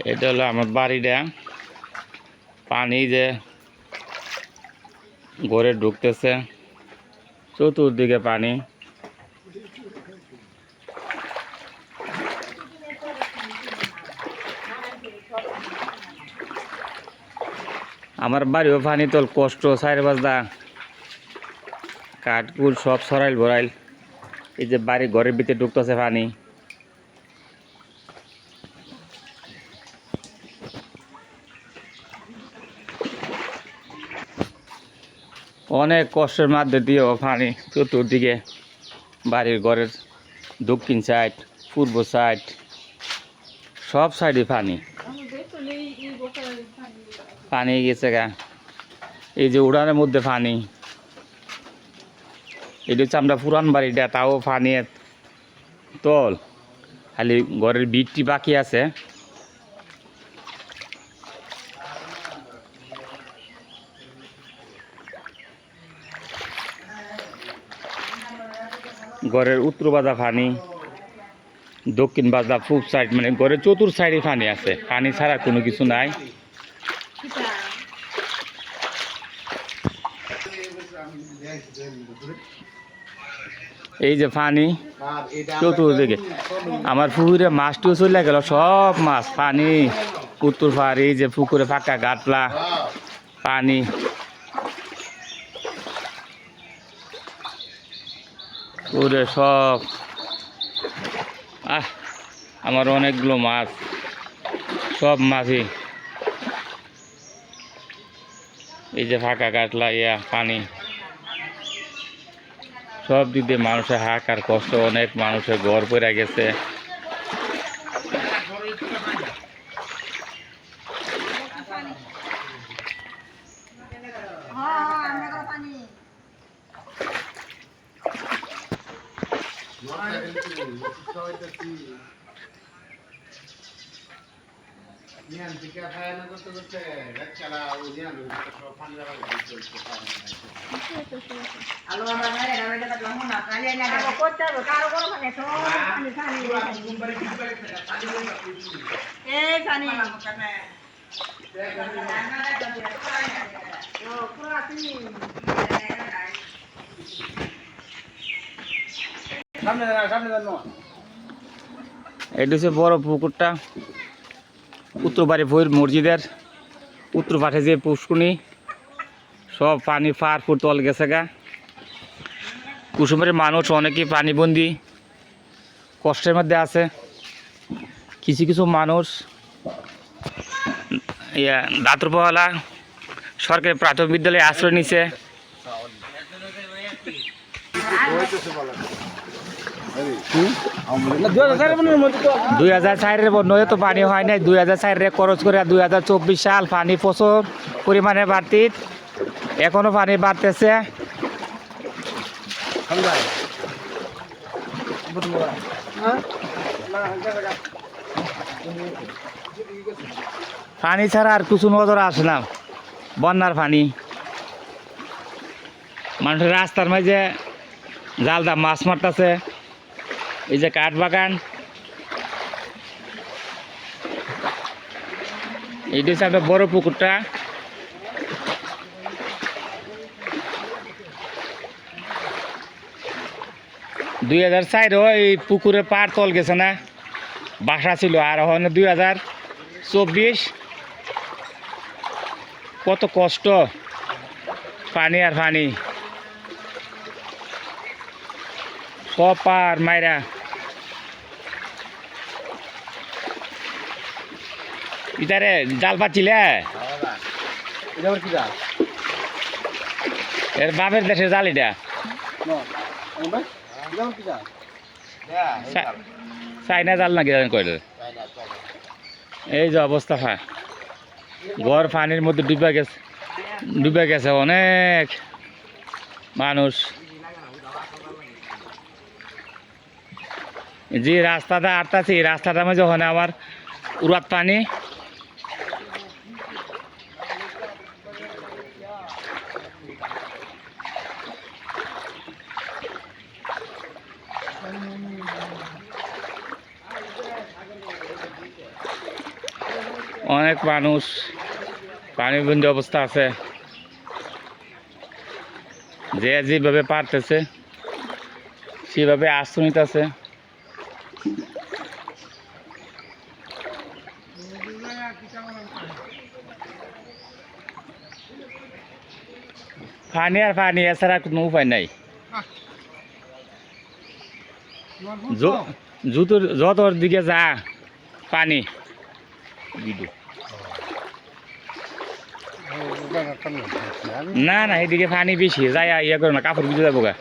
এটা হলো আমার বাড়িটা। পানি যে ঘরে ঢুকতেছে, চতুর্দিকে পানি। আমার বাড়িও পানি তোল কষ্ট, চার বাজদা কাঠগুল সব সরাইল ভরাইল। এই যে বাড়ি ঘরের ভিতরে ঢুকতেছে পানি। অনেক কষ্টের মধ্যে দিয়েও পানি চতুর্দিকে, বাড়ির ঘরের দক্ষিণ সাইড, পূর্ব সাইড, সব সাইডে পানি। পানি গেছে গা। এই যে উড়ানের মধ্যে পানি। এটা হচ্ছে আমরা পুরান বাড়িটা, তাও পানি তল, খালি ঘরের ভিতটি বাকি আছে। ঘরের উত্তর বাজা পানি, দক্ষিণ বাজা পূব সাইড, মানে ঘরের চতুর সাইডে পানি আছে। পানি ছাড়া কোনো কিছু নাই। এই যে পানি চতুর্দিকে। আমার পুকুরে মাছটিও চলে গেল, সব মাছ পানি উত্তর পাহাড়। এই যে পুকুরে ফাঁকা গাটলা পানি। পুকুরে সব আমার অনেকগুলো মাছ, সব মাছই। এই যে ফাঁকা কাটলা পানি, সব দিক দিয়ে মানুষের হাহাকার কষ্ট। অনেক মানুষের ঘর পড়ে গেছে। এটা হচ্ছে বড় পুকুরটা, উত্তরবাড়ি ভৈর মসজিদের উত্তর পাশে যে পুষ্কুনি, সব পানি পার ফুট তল গেছে গা। কুসুমের মানুষ অনেকেই পানিবন্দি কষ্টের মধ্যে আছে। কিছু কিছু মানুষ দাতরপওয়ালা সরকারি প্রাথমিক বিদ্যালয়ে আশ্রয় নিছে। 2004-এর বন্যায় তো পানি হয় নাই। 2004-এ খরচ করে 2024 সাল পানি প্রচুর পরিমাণে বাড়তি, এখনো পানি বাড়তেছে। পানি ছাড়া আর কিছু নজর আসে না। বন্যার পানি, মানুষের রাস্তার মাঝে জালদা মাছ মারতেছে। এই যে কাঠ বাগান, এইটা হচ্ছে একটা বড় পুকুরটা। দুই 2004-ও এই পুকুরে পার তল গেছে না, বাসা ছিল। আর এখন 2024, কত কষ্ট, পানি আর পানি, সব পার মাইরা। ইতারে জাল পাচ্ছিলে, এর বাপের দেশের জাল এটা। চাইনা জাল নাকি কইল। এই যে অবস্থা, হয় ঘর পানির মধ্যে ডুবে গেছে অনেক মানুষ। যে রাস্তাটা আটতাছে, এই রাস্তাটার মধ্যে ওখানে আমার উড়াত পানি। অনেক মানুষ পানিবন্দী অবস্থা আছে, যে যেভাবে পারতেছে সেভাবে আশ্রয় নিতেছে। পানি আর পানি, এছাড়া কোনো উপায় নাই। জুতোর যতর দিকে যা পানি, না না এদিকে পানি বেশি যায়, ইয়ে করে না, কাপড় ভিজে যাবো গা।